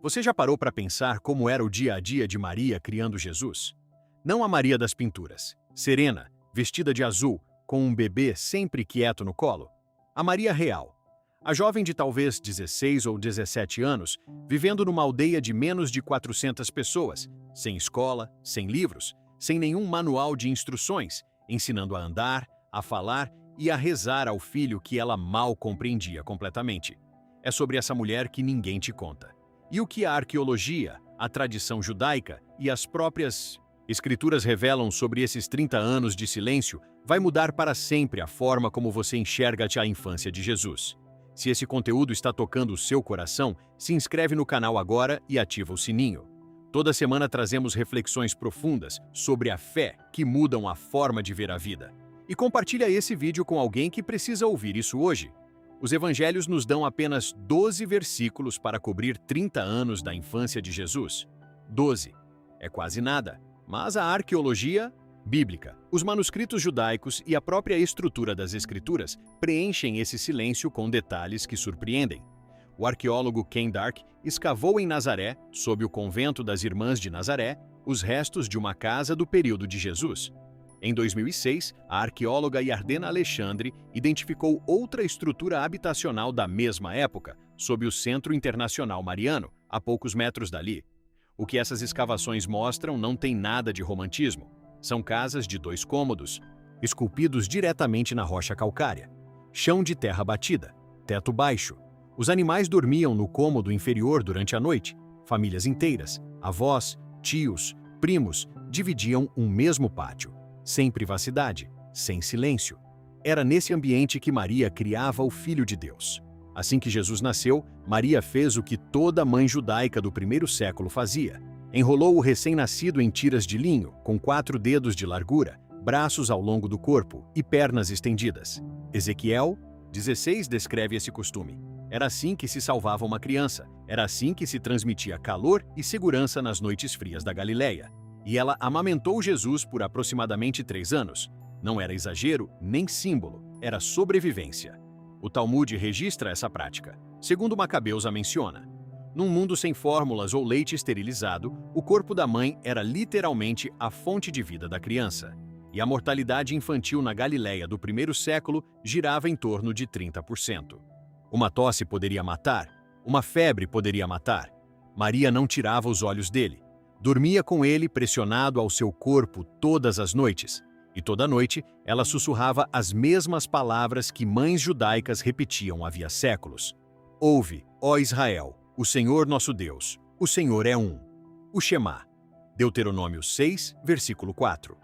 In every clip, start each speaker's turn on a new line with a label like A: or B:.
A: Você já parou para pensar como era o dia a dia de Maria criando Jesus? Não a Maria das pinturas, serena, vestida de azul, com um bebê sempre quieto no colo. A Maria real. A jovem de talvez 16 ou 17 anos, vivendo numa aldeia de menos de 400 pessoas, sem escola, sem livros, sem nenhum manual de instruções, ensinando a andar, a falar e a rezar ao filho que ela mal compreendia completamente. É sobre essa mulher que ninguém te conta. E o que a arqueologia, a tradição judaica e as próprias escrituras revelam sobre esses 30 anos de silêncio vai mudar para sempre a forma como você enxerga a infância de Jesus. Se esse conteúdo está tocando o seu coração, se inscreve no canal agora e ativa o sininho. Toda semana trazemos reflexões profundas sobre a fé que mudam a forma de ver a vida. E compartilha esse vídeo com alguém que precisa ouvir isso hoje. Os evangelhos nos dão apenas 12 versículos para cobrir 30 anos da infância de Jesus. 12. É quase nada, mas a arqueologia bíblica, os manuscritos judaicos e a própria estrutura das escrituras preenchem esse silêncio com detalhes que surpreendem. O arqueólogo Ken Dark escavou em Nazaré, sob o convento das Irmãs de Nazaré, os restos de uma casa do período de Jesus. Em 2006, a arqueóloga Yardena Alexandre identificou outra estrutura habitacional da mesma época, sob o Centro Internacional Mariano, a poucos metros dali. O que essas escavações mostram não tem nada de romantismo. São casas de 2 cômodos, esculpidos diretamente na rocha calcária. Chão de terra batida, teto baixo. Os animais dormiam no cômodo inferior durante a noite. Famílias inteiras, avós, tios, primos, dividiam um mesmo pátio. Sem privacidade, sem silêncio. Era nesse ambiente que Maria criava o Filho de Deus. Assim que Jesus nasceu, Maria fez o que toda mãe judaica do primeiro século fazia. Enrolou o recém-nascido em tiras de linho, com 4 dedos de largura, braços ao longo do corpo e pernas estendidas. Ezequiel 16 descreve esse costume. Era assim que se salvava uma criança, era assim que se transmitia calor e segurança nas noites frias da Galileia. E ela amamentou Jesus por aproximadamente 3 anos. Não era exagero nem símbolo, era sobrevivência. O Talmud registra essa prática. Segundo Macabeus a menciona. Num mundo sem fórmulas ou leite esterilizado, o corpo da mãe era literalmente a fonte de vida da criança. E a mortalidade infantil na Galileia do primeiro século girava em torno de 30%. Uma tosse poderia matar, uma febre poderia matar. Maria não tirava os olhos dele. Dormia com ele pressionado ao seu corpo todas as noites, e toda noite ela sussurrava as mesmas palavras que mães judaicas repetiam havia séculos. Ouve, ó Israel, o Senhor nosso Deus, o Senhor é um. O Shema. Deuteronômio 6, versículo 4.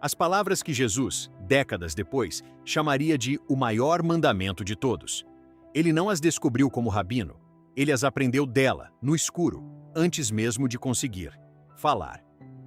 A: As palavras que Jesus, décadas depois, chamaria de o maior mandamento de todos. Ele não as descobriu como rabino, ele as aprendeu dela, no escuro, antes mesmo de conseguir falar.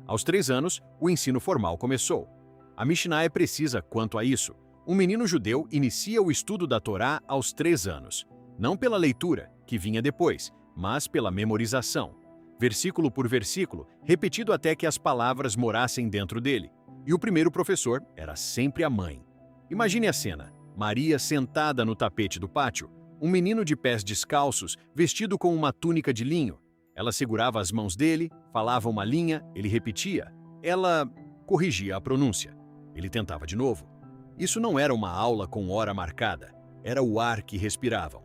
A: Aos 3 anos, o ensino formal começou. A Mishnah é precisa quanto a isso. Um menino judeu inicia o estudo da Torá aos 3 anos, não pela leitura, que vinha depois, mas pela memorização. Versículo por versículo, repetido até que as palavras morassem dentro dele. E o primeiro professor era sempre a mãe. Imagine a cena. Maria sentada no tapete do pátio, um menino de pés descalços, vestido com uma túnica de linho. Ela segurava as mãos dele, falava uma linha, ele repetia. Ela corrigia a pronúncia. Ele tentava de novo. Isso não era uma aula com hora marcada. Era o ar que respiravam.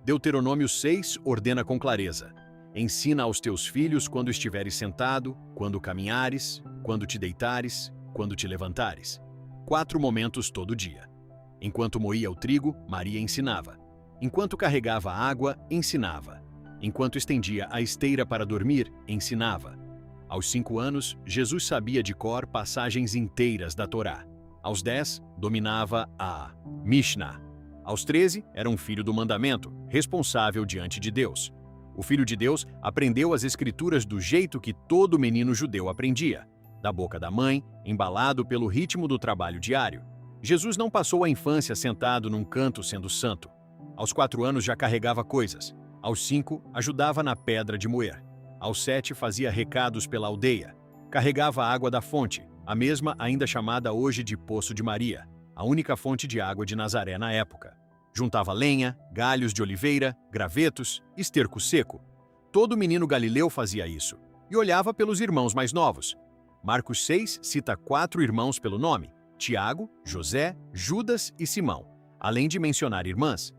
A: Deuteronômio 6 ordena com clareza. Ensina aos teus filhos quando estiveres sentado, quando caminhares, quando te deitares, quando te levantares. 4 momentos todo dia. Enquanto moía o trigo, Maria ensinava. Enquanto carregava água, ensinava. Enquanto estendia a esteira para dormir, ensinava. Aos 5 anos, Jesus sabia de cor passagens inteiras da Torá. Aos 10, dominava a Mishnah. Aos 13, era um filho do mandamento, responsável diante de Deus. O Filho de Deus aprendeu as Escrituras do jeito que todo menino judeu aprendia, da boca da mãe, embalado pelo ritmo do trabalho diário. Jesus não passou a infância sentado num canto sendo santo. Aos 4 anos já carregava coisas. Aos 5, ajudava na pedra de moer. Aos 7, fazia recados pela aldeia. Carregava a água da fonte, a mesma ainda chamada hoje de Poço de Maria, a única fonte de água de Nazaré na época. Juntava lenha, galhos de oliveira, gravetos, esterco seco. Todo menino galileu fazia isso, e olhava pelos irmãos mais novos. Marcos 6 cita 4 irmãos pelo nome: Tiago, José, Judas e Simão, além de mencionar irmãs.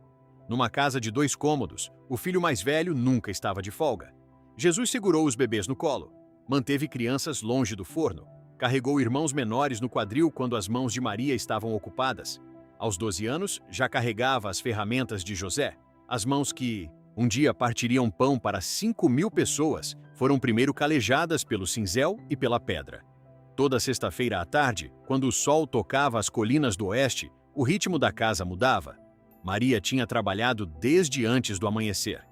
A: Numa casa de 2 cômodos, o filho mais velho nunca estava de folga. Jesus segurou os bebês no colo, manteve crianças longe do forno, carregou irmãos menores no quadril quando as mãos de Maria estavam ocupadas. Aos 12 anos, já carregava as ferramentas de José. As mãos que, um dia, partiriam pão para 5.000 pessoas, foram primeiro calejadas pelo cinzel e pela pedra. Toda sexta-feira à tarde, quando o sol tocava as colinas do oeste, o ritmo da casa mudava. Maria tinha trabalhado desde antes do amanhecer.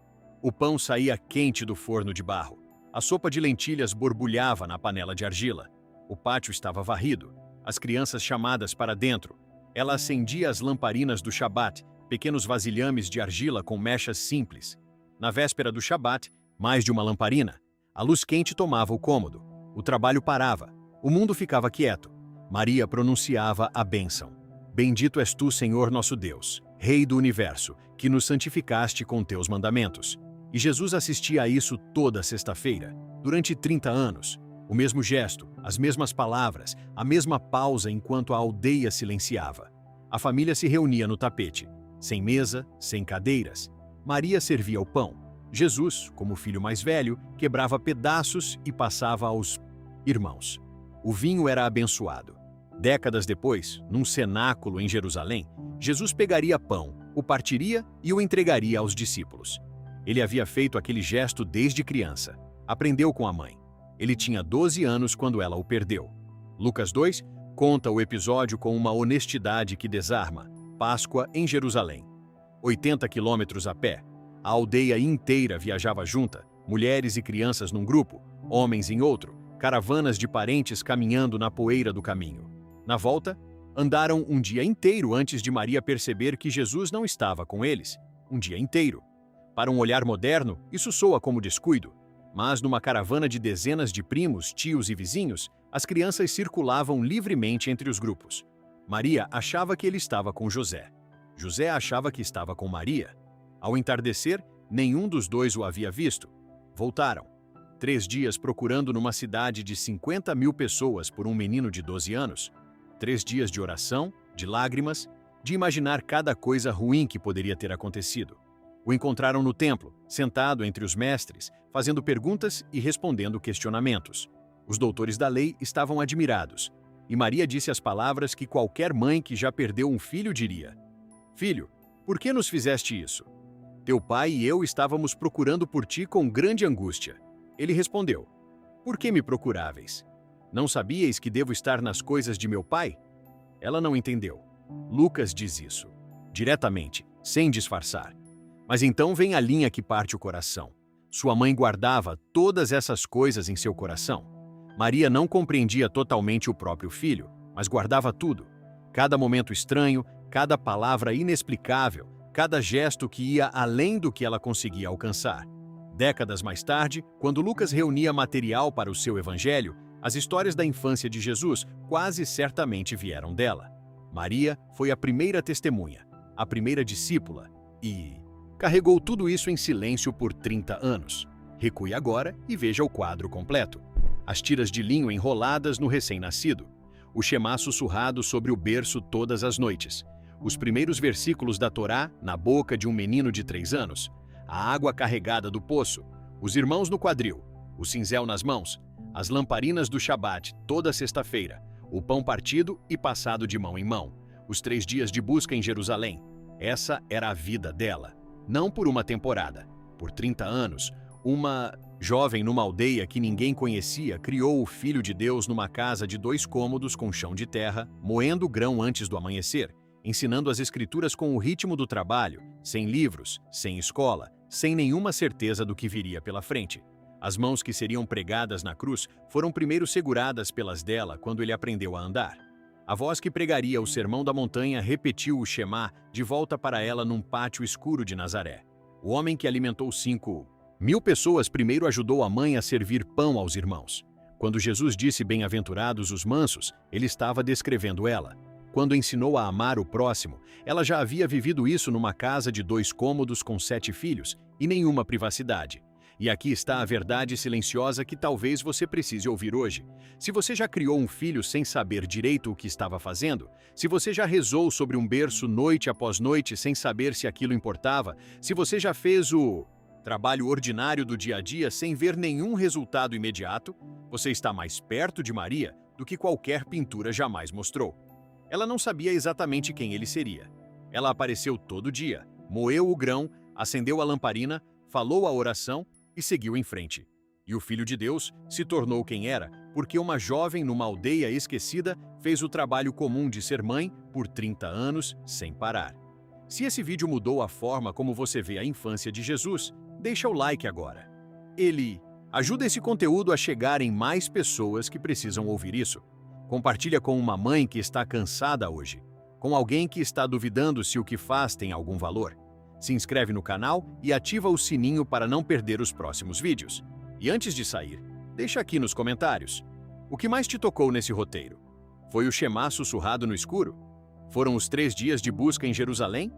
A: O pão saía quente do forno de barro. A sopa de lentilhas borbulhava na panela de argila. O pátio estava varrido. As crianças chamadas para dentro. Ela acendia as lamparinas do Shabat, pequenos vasilhames de argila com mechas simples. Na véspera do Shabat, mais de uma lamparina. A luz quente tomava o cômodo. O trabalho parava. O mundo ficava quieto. Maria pronunciava a bênção. Bendito és tu, Senhor nosso Deus, Rei do universo, que nos santificaste com teus mandamentos. E Jesus assistia a isso toda sexta-feira, durante 30 anos. O mesmo gesto, as mesmas palavras, a mesma pausa enquanto a aldeia silenciava. A família se reunia no tapete, sem mesa, sem cadeiras. Maria servia o pão. Jesus, como filho mais velho, quebrava pedaços e passava aos irmãos. O vinho era abençoado. Décadas depois, num cenáculo em Jerusalém, Jesus pegaria pão, o partiria e o entregaria aos discípulos. Ele havia feito aquele gesto desde criança. Aprendeu com a mãe. Ele tinha 12 anos quando ela o perdeu. Lucas 2 conta o episódio com uma honestidade que desarma. Páscoa em Jerusalém. 80 quilômetros a pé. A aldeia inteira viajava junta, mulheres e crianças num grupo, homens em outro, caravanas de parentes caminhando na poeira do caminho. Na volta, andaram um dia inteiro antes de Maria perceber que Jesus não estava com eles. Um dia inteiro. Para um olhar moderno, isso soa como descuido. Mas numa caravana de dezenas de primos, tios e vizinhos, as crianças circulavam livremente entre os grupos. Maria achava que ele estava com José. José achava que estava com Maria. Ao entardecer, nenhum dos dois o havia visto. Voltaram. 3 dias procurando numa cidade de 50.000 pessoas por um menino de 12 anos. 3 dias de oração, de lágrimas, de imaginar cada coisa ruim que poderia ter acontecido. O encontraram no templo, sentado entre os mestres, fazendo perguntas e respondendo questionamentos. Os doutores da lei estavam admirados, e Maria disse as palavras que qualquer mãe que já perdeu um filho diria: Filho, por que nos fizeste isso? Teu pai e eu estávamos procurando por ti com grande angústia. Ele respondeu: Por que me procuráveis? Não sabíeis que devo estar nas coisas de meu pai? Ela não entendeu. Lucas diz isso, diretamente, sem disfarçar. Mas então vem a linha que parte o coração. Sua mãe guardava todas essas coisas em seu coração. Maria não compreendia totalmente o próprio filho, mas guardava tudo. Cada momento estranho, cada palavra inexplicável, cada gesto que ia além do que ela conseguia alcançar. Décadas mais tarde, quando Lucas reunia material para o seu evangelho, as histórias da infância de Jesus quase certamente vieram dela. Maria foi a primeira testemunha, a primeira discípula e carregou tudo isso em silêncio por 30 anos. Recue agora e veja o quadro completo. As tiras de linho enroladas no recém-nascido. O Shemá sussurrado sobre o berço todas as noites. Os primeiros versículos da Torá na boca de um menino de 3 anos. A água carregada do poço. Os irmãos no quadril. O cinzel nas mãos. As lamparinas do Shabat toda sexta-feira. O pão partido e passado de mão em mão. Os 3 dias de busca em Jerusalém. Essa era a vida dela. Não por uma temporada. Por 30 anos, uma jovem numa aldeia que ninguém conhecia criou o Filho de Deus numa casa de 2 cômodos com chão de terra, moendo grão antes do amanhecer, ensinando as escrituras com o ritmo do trabalho, sem livros, sem escola, sem nenhuma certeza do que viria pela frente. As mãos que seriam pregadas na cruz foram primeiro seguradas pelas dela quando ele aprendeu a andar. A voz que pregaria o Sermão da Montanha repetiu o Shemá de volta para ela num pátio escuro de Nazaré. O homem que alimentou 5.000 pessoas primeiro ajudou a mãe a servir pão aos irmãos. Quando Jesus disse bem-aventurados os mansos, ele estava descrevendo ela. Quando ensinou a amar o próximo, ela já havia vivido isso numa casa de 2 cômodos com 7 filhos e nenhuma privacidade. E aqui está a verdade silenciosa que talvez você precise ouvir hoje. Se você já criou um filho sem saber direito o que estava fazendo, se você já rezou sobre um berço noite após noite sem saber se aquilo importava, se você já fez o trabalho ordinário do dia a dia sem ver nenhum resultado imediato, você está mais perto de Maria do que qualquer pintura jamais mostrou. Ela não sabia exatamente quem ele seria. Ela apareceu todo dia, moeu o grão, acendeu a lamparina, falou a oração e seguiu em frente. E o Filho de Deus se tornou quem era, porque uma jovem numa aldeia esquecida fez o trabalho comum de ser mãe por 30 anos sem parar. Se esse vídeo mudou a forma como você vê a infância de Jesus, deixa o like agora. Ele ajuda esse conteúdo a chegar em mais pessoas que precisam ouvir isso. Compartilha com uma mãe que está cansada hoje, com alguém que está duvidando se o que faz tem algum valor. Se inscreve no canal e ativa o sininho para não perder os próximos vídeos. E antes de sair, deixa aqui nos comentários. O que mais te tocou nesse roteiro? Foi o Shema sussurrado no escuro? Foram os 3 dias de busca em Jerusalém?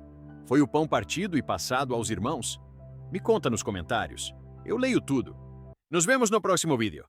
A: Foi o pão partido e passado aos irmãos? Me conta nos comentários. Eu leio tudo. Nos vemos no próximo vídeo.